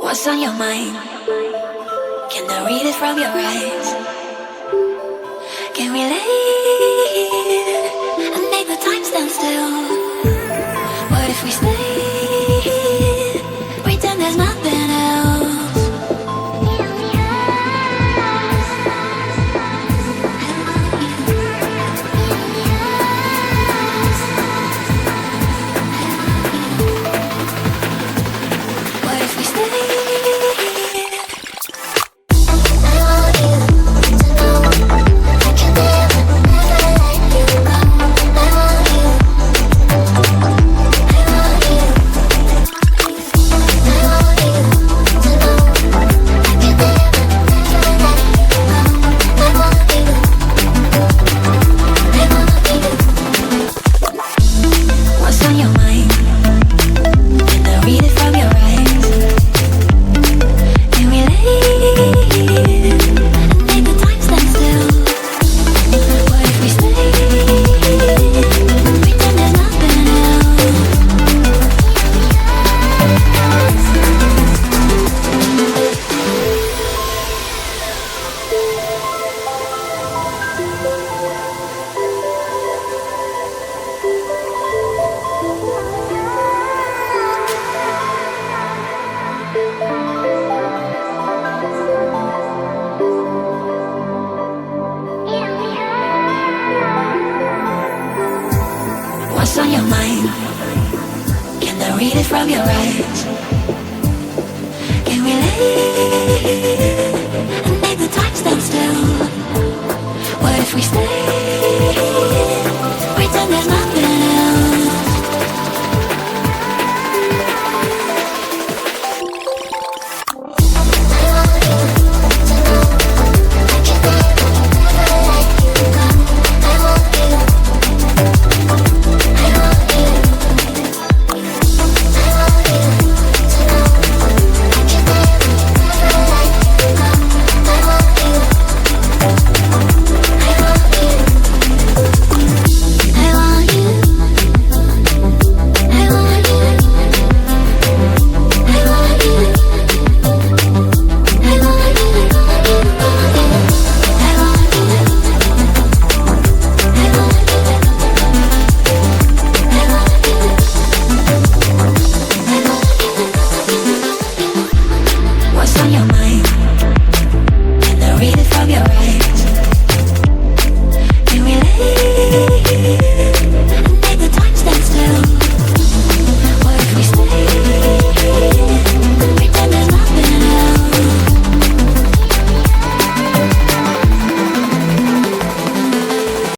What's on your mind? Can I read it from your eyes? Can we leave and make the time stand still? What if we stay, pretend there's nothing else? What if we stay? What's on your mind? Can I read it from your eyes? Can we leave and make the time stand still? What if we stay, pretend there's nothing else? What's on your mind? Can I read it from your eyes?